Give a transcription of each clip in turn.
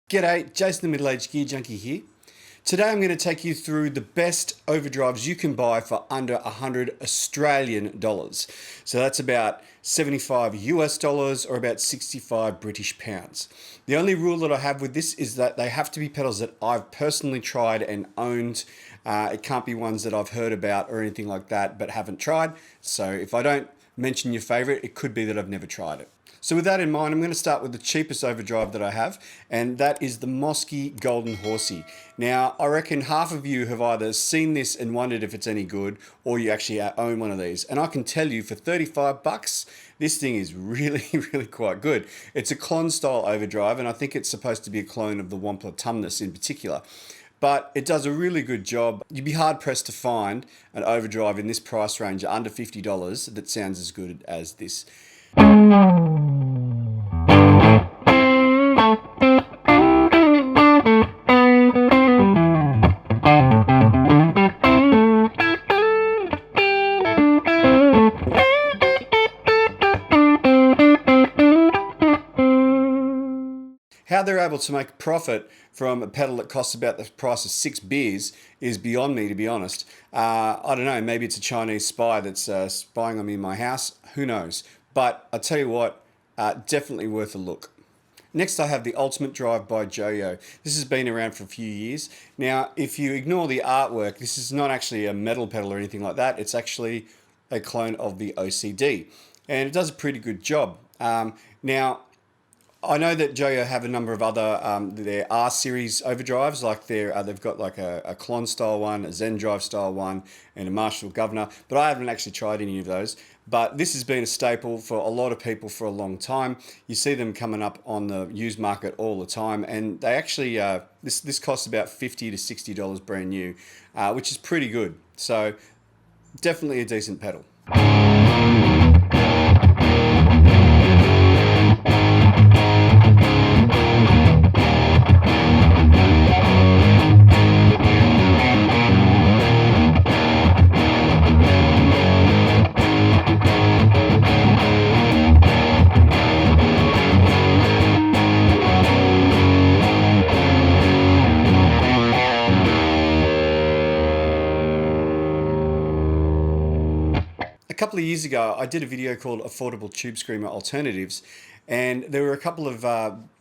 G'day, Jason the Middle-Aged Gear Junkie here. Today I'm going to take you through the best overdrives you can buy for under 100 Australian dollars. So that's about 75 US dollars or about 65 British pounds. The only rule that I have with this is that they have to be pedals that I've personally tried and owned. It can't be ones that I've heard about or anything like that but haven't tried. So if I don't mention your favorite, it could be that I've never tried it. So with that in mind, I'm going to start with the cheapest overdrive that I have, and that is the Mosky Golden Horsie. Now, I reckon half of you have either seen this and wondered if it's any good, or you actually own one of these. And I can tell you, for 35 bucks, this thing is really, really quite good. It's a clone style overdrive, and I think it's supposed to be a clone of the Wampler Tumnus in particular. But it does a really good job. You'd be hard pressed to find an overdrive in this price range under $50 that sounds as good as this. How they're able to make a profit from a pedal that costs about the price of 6 beers is beyond me, to be honest. I don't know, maybe it's a Chinese spy that's spying on me in my house. Who knows? But I'll tell you what, definitely worth a look. Next I have the Ultimate Drive by Joyo. This has been around for a few years. Now, if you ignore the artwork, this is not actually a metal pedal or anything like that. It's actually a clone of the OCD. And it does a pretty good job. Now, I know that Joyo have a number of other their R series overdrives, like they've got like a Klon style one, a Zen Drive style one, and a Marshall Guv'nor, but I haven't actually tried any of those. But this has been a staple for a lot of people for a long time. You see them coming up on the used market all the time, and they actually this costs about $50 to $60 brand new, which is pretty good. So definitely a decent pedal. A couple of years ago, I did a video called Affordable Tube Screamer Alternatives, and there were a couple of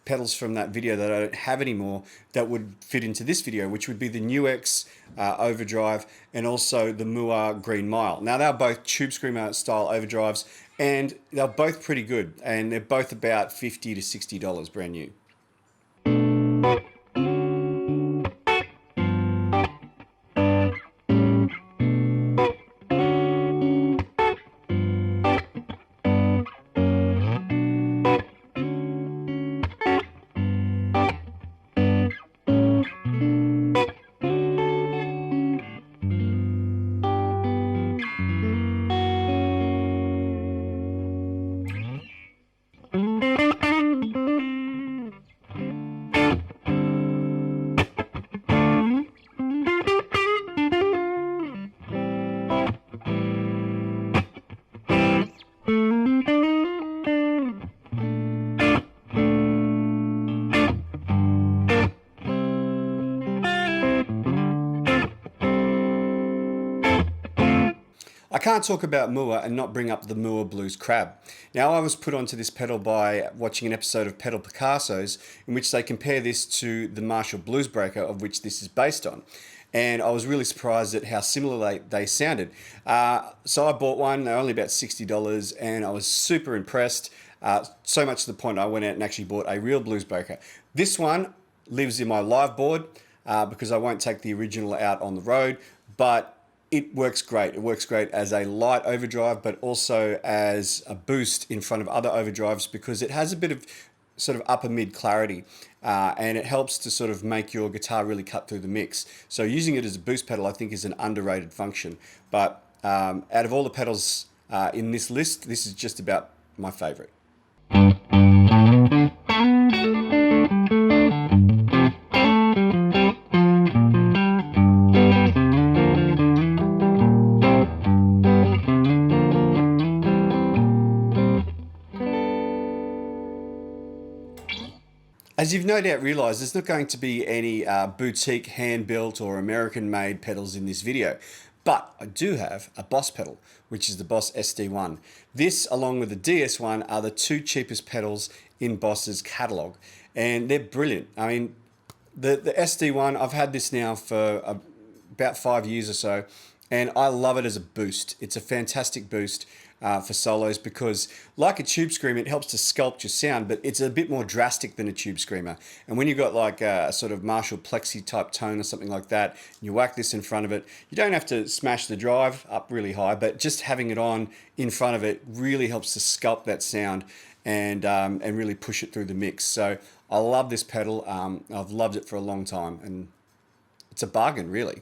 pedals from that video that I don't have anymore that would fit into this video, which would be the NUX Overdrive and also the Mooer Green Mile. Now, they're both Tube Screamer style overdrives, and they're both pretty good, and they're both about $50 to $60 brand new. I can't talk about Mooer and not bring up the Mooer Blues Crab. Now, I was put onto this pedal by watching an episode of Pedal Picasso's in which they compare this to the Marshall Blues Breaker, of which this is based on. And I was really surprised at how similar they sounded. So I bought one, they're only about $60, and I was super impressed. So much to the point I went out and actually bought a real Blues Breaker. This one lives in my live board because I won't take the original out on the road, but it works great. It works great as a light overdrive, but also as a boost in front of other overdrives because it has a bit of sort of upper mid clarity and it helps to sort of make your guitar really cut through the mix. So using it as a boost pedal I think is an underrated function. But out of all the pedals in this list, this is just about my favorite. As As you've no doubt realized, there's not going to be any boutique hand-built or American-made pedals in this video. But I do have a Boss pedal, which is the Boss SD1. This, along with the DS1, are the two cheapest pedals in Boss's catalog. And they're brilliant. I mean, the SD1, I've had this now for about 5 years or so, and I love it as a boost. It's a fantastic boost for solos because, like a tube screamer, it helps to sculpt your sound, but it's a bit more drastic than a tube screamer. And when you've got like a sort of Marshall Plexi type tone or something like that, and you whack this in front of it, you don't have to smash the drive up really high, but just having it on in front of it really helps to sculpt that sound and really push it through the mix. So I love this pedal. I've loved it for a long time, and it's a bargain, really.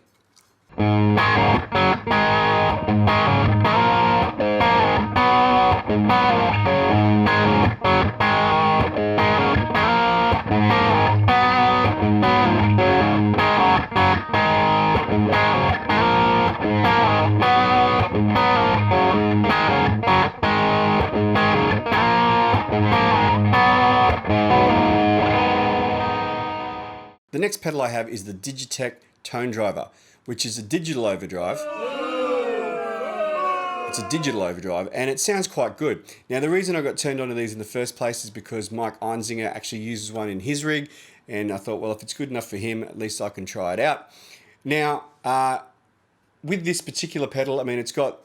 The next pedal I have is the Digitech Tone Driver, which is a digital overdrive. It's a digital overdrive, and it sounds quite good. Now, the reason I got turned on to these in the first place is because Mike Einzinger actually uses one in his rig, and I thought, well, if it's good enough for him, at least I can try it out. Now, with this particular pedal, I mean, it's got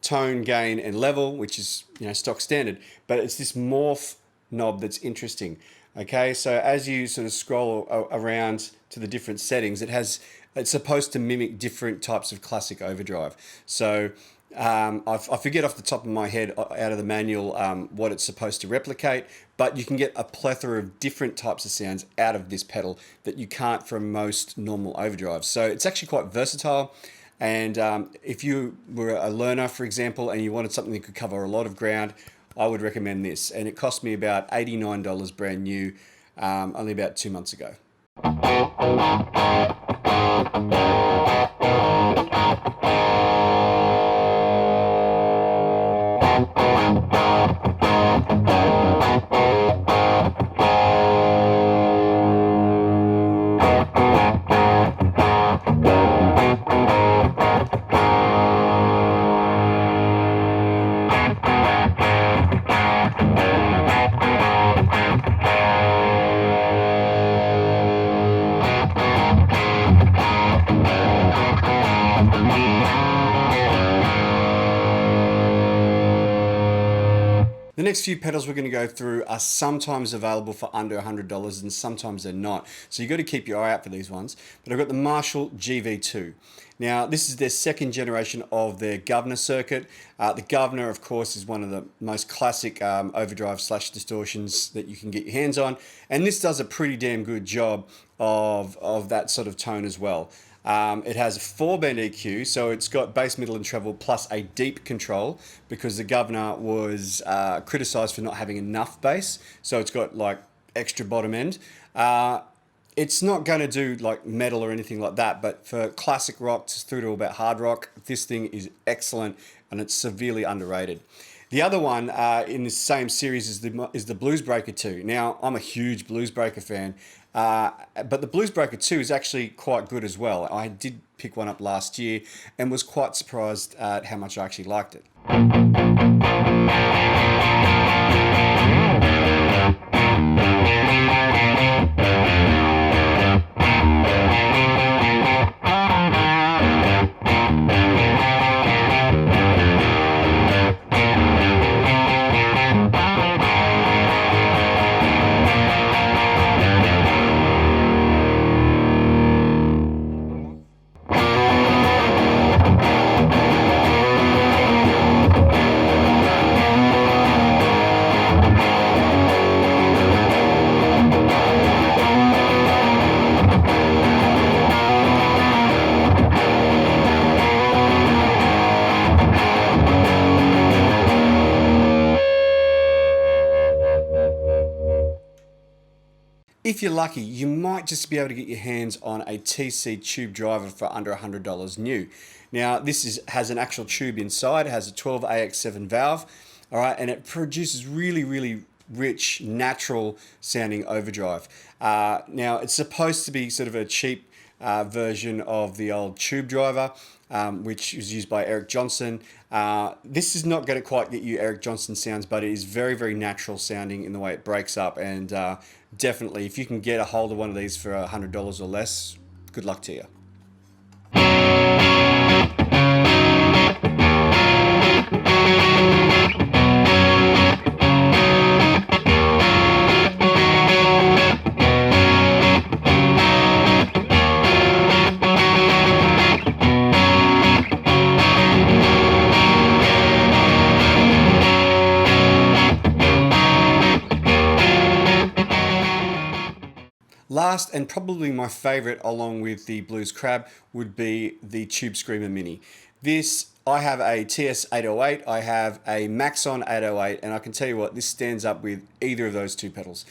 tone, gain, and level, which is, you know, stock standard, but it's this morph knob that's interesting. Okay, so as you sort of scroll around to the different settings, it's supposed to mimic different types of classic overdrive. So I forget off the top of my head out of the manual what it's supposed to replicate, but you can get a plethora of different types of sounds out of this pedal that you can't from most normal overdrives. So it's actually quite versatile. And if you were a learner, for example, and you wanted something that could cover a lot of ground, I would recommend this. And it cost me about $89 brand new, only about 2 months ago. The next few pedals we're going to go through are sometimes available for under $100 and sometimes they're not. So you've got to keep your eye out for these ones. But I've got the Marshall GV2. Now, this is their second generation of their Guv'nor circuit. The Guv'nor, of course, is one of the most classic overdrive / distortions that you can get your hands on. And this does a pretty damn good job of that sort of tone as well. It has a 4-band EQ, so it's got bass, middle, and treble, plus a deep control, because the Guv'nor was criticized for not having enough bass, so it's got like extra bottom end. It's not going to do like metal or anything like that, but for classic rock through to about hard rock, this thing is excellent, and it's severely underrated. The other one in the same series is the Bluesbreaker 2. Now, I'm a huge Bluesbreaker fan, but the Bluesbreaker 2 is actually quite good as well. I did pick one up last year and was quite surprised at how much I actually liked it. If you're lucky, you might just be able to get your hands on a TC tube driver for under $100 new. Now, this has an actual tube inside. It has a 12AX7 valve, all right, and it produces really rich, natural sounding overdrive. Now it's supposed to be sort of a cheap version of the old tube driver, which was used by Eric Johnson. This is not going to quite get you Eric Johnson sounds, but it is very, very natural sounding in the way it breaks up. And definitely, if you can get a hold of one of these for $100 or less, good luck to you. Last, and probably my favorite along with the Blues Crab, would be the Tube Screamer Mini. This, I have a TS 808, I have a Maxon 808, and I can tell you what, this stands up with either of those two pedals.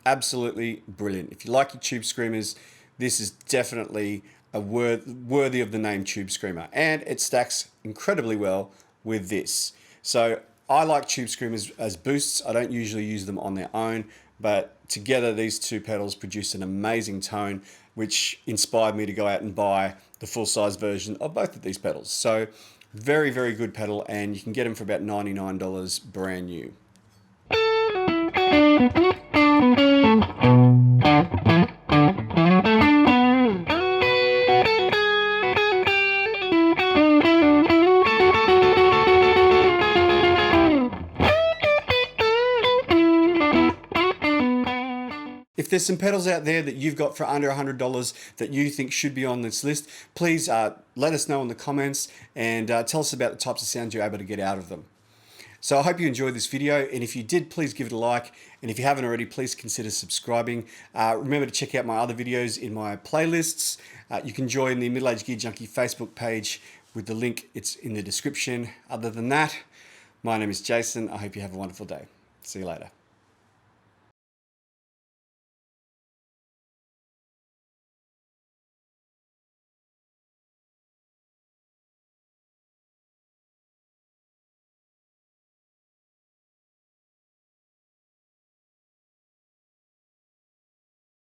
Absolutely brilliant. If you like your tube screamers, this is definitely a worthy of the name Tube Screamer, and it stacks incredibly well with this. So I like tube screamers as boosts. I don't usually use them on their own, but together these two pedals produce an amazing tone, which inspired me to go out and buy the full-size version of both of these pedals. So very, very good pedal, and you can get them for about $99 brand new. If there's some pedals out there that you've got for under $100 that you think should be on this list, please let us know in the comments and tell us about the types of sounds you're able to get out of them. So I hope you enjoyed this video, and if you did, please give it a like, and if you haven't already, please consider subscribing. Remember to check out my other videos in my playlists. You can join the Middle Age Gear Junkie Facebook page with the link, it's in the description. Other than that, my name is Jason. I hope you have a wonderful day. See you later.